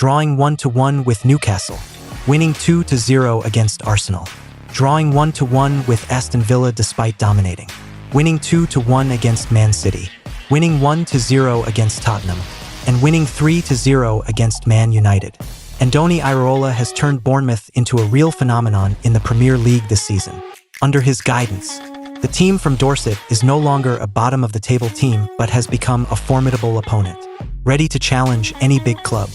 drawing 1-1 with Newcastle, winning 2-0 against Arsenal, drawing 1-1 with Aston Villa despite dominating, winning 2-1 against Man City, winning 1-0 against Tottenham, and winning 3-0 against Man United. Andoni Iraola has turned Bournemouth into a real phenomenon in the Premier League this season. Under his guidance, the team from Dorset is no longer a bottom-of-the-table team but has become a formidable opponent, ready to challenge any big club.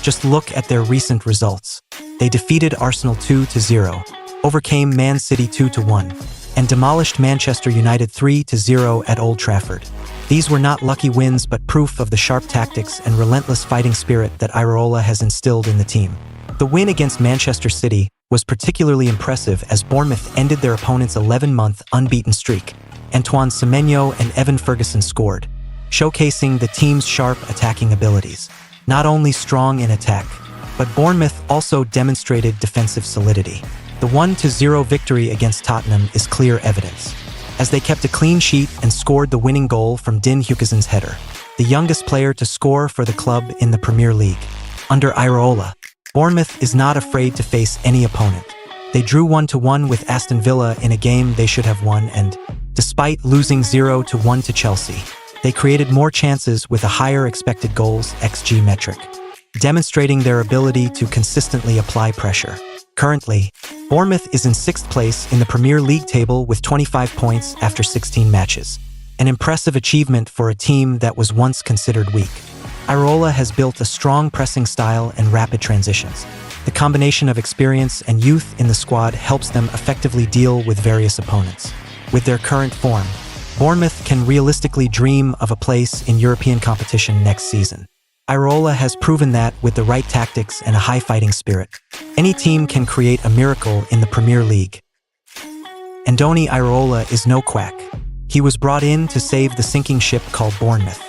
Just look at their recent results. They defeated Arsenal 2-0, overcame Man City 2-1, and demolished Manchester United 3-0 at Old Trafford. These were not lucky wins but proof of the sharp tactics and relentless fighting spirit that Iraola has instilled in the team. The win against Manchester City was particularly impressive as Bournemouth ended their opponent's 11-month unbeaten streak. Antoine Semenyo and Evan Ferguson scored, showcasing the team's sharp attacking abilities. Not only strong in attack, but Bournemouth also demonstrated defensive solidity. The 1-0 victory against Tottenham is clear evidence, as they kept a clean sheet and scored the winning goal from Din Huijsen's header, the youngest player to score for the club in the Premier League. Under Iraola, Bournemouth is not afraid to face any opponent. They drew 1-1 with Aston Villa in a game they should have won and, despite losing 0-1 to Chelsea, they created more chances with a higher expected goals (XG) metric, demonstrating their ability to consistently apply pressure. Currently, Bournemouth is in 6th place in the Premier League table with 25 points after 16 matches, an impressive achievement for a team that was once considered weak. Iraola has built a strong pressing style and rapid transitions. The combination of experience and youth in the squad helps them effectively deal with various opponents. With their current form, Bournemouth can realistically dream of a place in European competition next season. Iraola has proven that with the right tactics and a high fighting spirit, any team can create a miracle in the Premier League. Andoni Iraola is no quack. He was brought in to save the sinking ship called Bournemouth.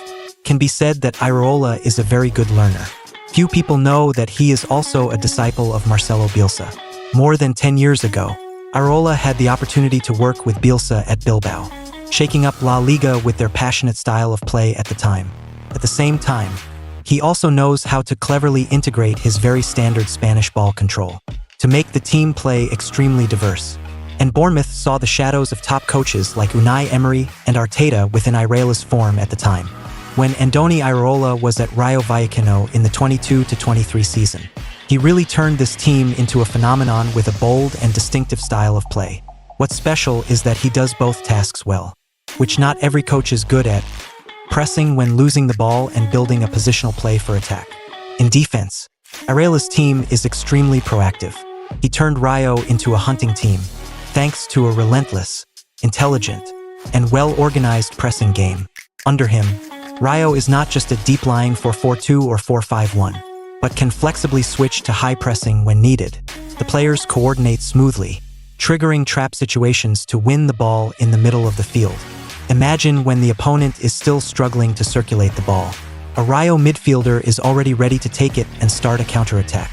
Can be said that Iraola is a very good learner. Few people know that he is also a disciple of Marcelo Bielsa. More than 10 years ago, Iraola had the opportunity to work with Bielsa at Bilbao, shaking up La Liga with their passionate style of play at the time. At the same time, he also knows how to cleverly integrate his very standard Spanish ball control to make the team play extremely diverse. And Bournemouth saw the shadows of top coaches like Unai Emery and Arteta within Iraola's form at the time, when Andoni Iraola was at Rayo Vallecano in the 22-23 season. He really turned this team into a phenomenon with a bold and distinctive style of play. What's special is that he does both tasks well, which not every coach is good at: pressing when losing the ball and building a positional play for attack. In defense, Iraola's team is extremely proactive. He turned Rayo into a hunting team, thanks to a relentless, intelligent, and well-organized pressing game. Under him, Rayo is not just a deep-lying 4-4-2 or 4-5-1, but can flexibly switch to high pressing when needed. The players coordinate smoothly, triggering trap situations to win the ball in the middle of the field. Imagine when the opponent is still struggling to circulate the ball. A Rayo midfielder is already ready to take it and start a counterattack.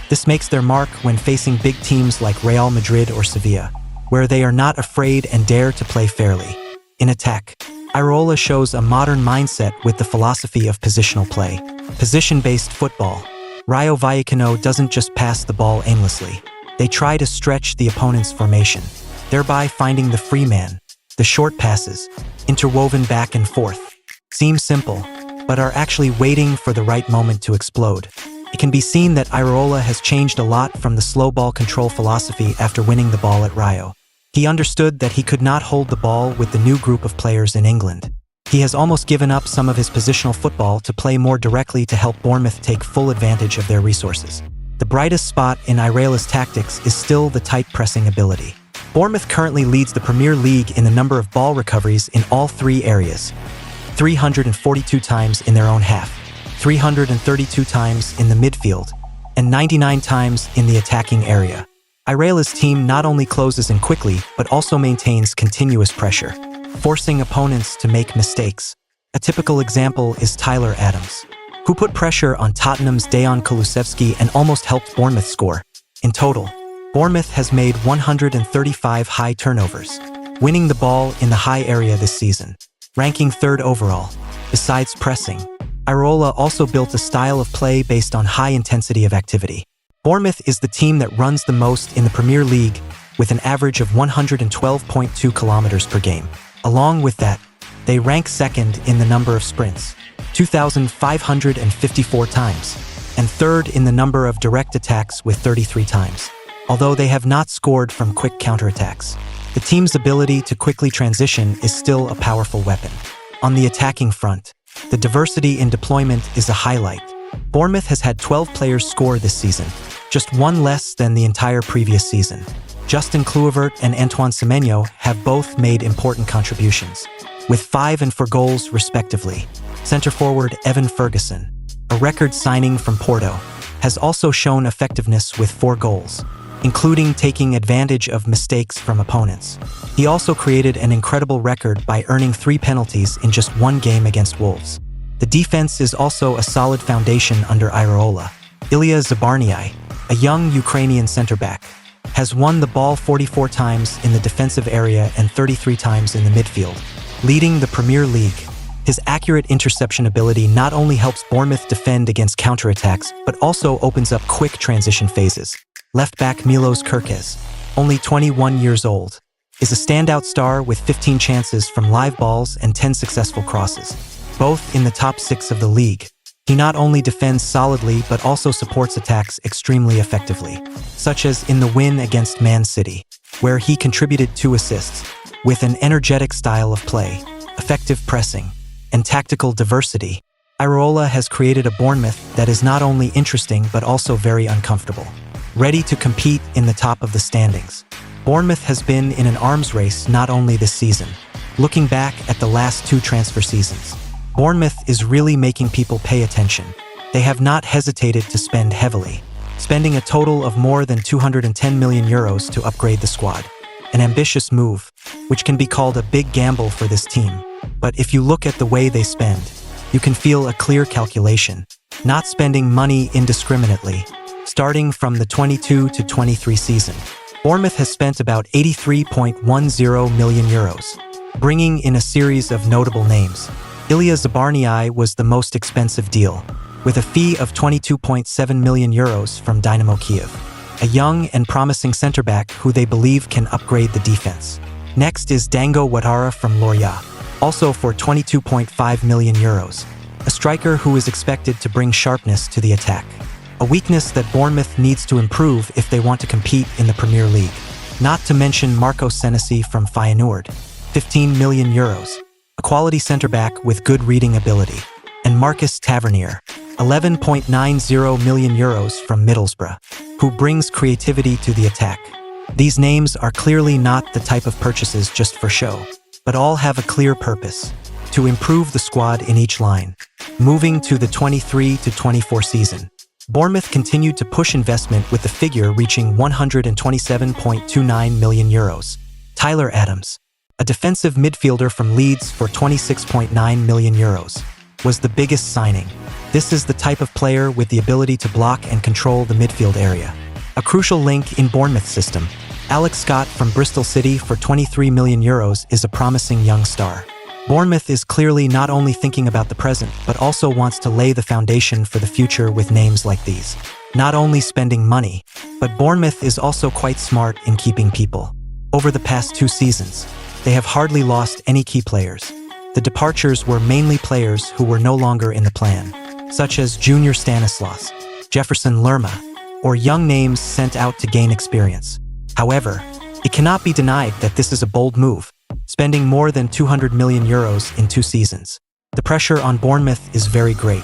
This makes their mark when facing big teams like Real Madrid or Sevilla, where they are not afraid and dare to play fairly. In attack, Iraola shows a modern mindset with the philosophy of positional play. Position-based football. Rayo Vallecano doesn't just pass the ball aimlessly. They try to stretch the opponent's formation, thereby finding the free man. The short passes, interwoven back and forth, seem simple, but are actually waiting for the right moment to explode. It can be seen that Iraola has changed a lot from the slow ball control philosophy after winning the ball at Rayo. He understood that he could not hold the ball with the new group of players in England. He has almost given up some of his positional football to play more directly to help Bournemouth take full advantage of their resources. The brightest spot in Iraola's tactics is still the tight pressing ability. Bournemouth currently leads the Premier League in the number of ball recoveries in all three areas: 342 times in their own half, 332 times in the midfield, and 99 times in the attacking area. Iraola's team not only closes in quickly, but also maintains continuous pressure, forcing opponents to make mistakes. A typical example is Tyler Adams, who put pressure on Tottenham's Dejan Kulusevski and almost helped Bournemouth score. In total, Bournemouth has made 135 high turnovers, winning the ball in the high area this season, ranking 3rd overall. Besides pressing, Iraola also built a style of play based on high intensity of activity. Bournemouth is the team that runs the most in the Premier League with an average of 112.2 kilometers per game. Along with that, they rank second in the number of sprints, 2,554 times, and third in the number of direct attacks with 33 times. Although they have not scored from quick counterattacks, the team's ability to quickly transition is still a powerful weapon. On the attacking front, the diversity in deployment is a highlight. Bournemouth has had 12 players score this season, just one less than the entire previous season. Justin Kluivert and Antoine Semenyo have both made important contributions, with 5 and 4 goals respectively. Centre forward Evan Ferguson, a record signing from Porto, has also shown effectiveness with 4 goals, including taking advantage of mistakes from opponents. He also created an incredible record by earning 3 penalties in just 1 game against Wolves. The defense is also a solid foundation under Iraola. Ilya Zabarnyi, a young Ukrainian center-back, has won the ball 44 times in the defensive area and 33 times in the midfield, leading the Premier League. His accurate interception ability not only helps Bournemouth defend against counterattacks, but also opens up quick transition phases. Left-back Milos Kerkez, only 21 years old, is a standout star with 15 chances from live balls and 10 successful crosses, both in the top 6 of the league. He not only defends solidly but also supports attacks extremely effectively, such as in the win against Man City, where he contributed 2 assists. With an energetic style of play, effective pressing, and tactical diversity, Iraola has created a Bournemouth that is not only interesting but also very uncomfortable, ready to compete in the top of the standings. Bournemouth has been in an arms race not only this season. Looking back at the last 2 transfer seasons, Bournemouth is really making people pay attention. They have not hesitated to spend heavily, spending a total of more than 210 million euros to upgrade the squad. An ambitious move, which can be called a big gamble for this team. But if you look at the way they spend, you can feel a clear calculation, not spending money indiscriminately. Starting from the 22 to 23 season, Bournemouth has spent about 83.10 million euros, bringing in a series of notable names. Ilya Zabarnyi was the most expensive deal, with a fee of 22.7 million euros from Dynamo Kiev, a young and promising center-back who they believe can upgrade the defense. Next is Dango Ouattara from Lorient, also for 22.5 million euros, a striker who is expected to bring sharpness to the attack, a weakness that Bournemouth needs to improve if they want to compete in the Premier League. Not to mention Marco Senesi from Feyenoord, 15 million euros, a quality center-back with good reading ability, and Marcus Tavernier, 11.90 million euros from Middlesbrough, who brings creativity to the attack. These names are clearly not the type of purchases just for show, but all have a clear purpose: to improve the squad in each line. Moving to the 23 to 24 season, Bournemouth continued to push investment with the figure reaching 127.29 million euros. Tyler Adams, a defensive midfielder from Leeds for 26.9 million euros, was the biggest signing. This is the type of player with the ability to block and control the midfield area. A crucial link in Bournemouth's system, Alex Scott from Bristol City for 23 million euros is a promising young star. Bournemouth is clearly not only thinking about the present, but also wants to lay the foundation for the future with names like these. Not only spending money, but Bournemouth is also quite smart in keeping people. Over the past 2 seasons, they have hardly lost any key players. The departures were mainly players who were no longer in the plan, such as Junior Stanislas, Jefferson Lerma, or young names sent out to gain experience. However, it cannot be denied that this is a bold move, spending more than 200 million euros in 2 seasons. The pressure on Bournemouth is very great,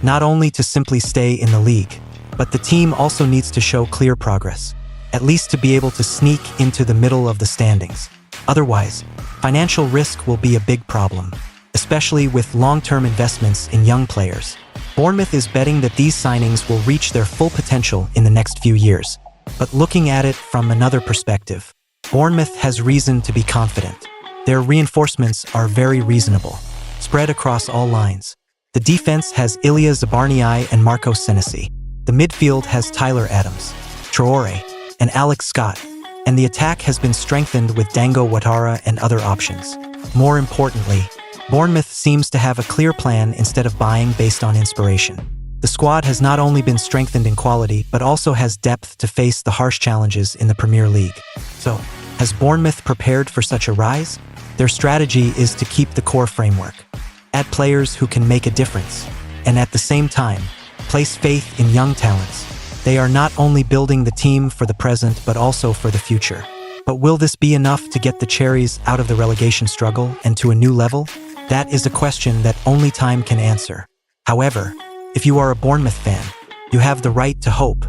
not only to simply stay in the league, but the team also needs to show clear progress, at least to be able to sneak into the middle of the standings. Otherwise, financial risk will be a big problem, especially with long-term investments in young players. Bournemouth is betting that these signings will reach their full potential in the next few years. But looking at it from another perspective, Bournemouth has reason to be confident. Their reinforcements are very reasonable, spread across all lines. The defense has Ilya Zabarnyi and Marco Senesi. The midfield has Tyler Adams, Traore, and Alex Scott, and the attack has been strengthened with Dango Ouattara and other options. More importantly, Bournemouth seems to have a clear plan instead of buying based on inspiration. The squad has not only been strengthened in quality, but also has depth to face the harsh challenges in the Premier League. So, has Bournemouth prepared for such a rise? Their strategy is to keep the core framework, add players who can make a difference, and at the same time, place faith in young talents. They are not only building the team for the present, but also for the future. But will this be enough to get the Cherries out of the relegation struggle and to a new level? That is a question that only time can answer. However, if you are a Bournemouth fan, you have the right to hope.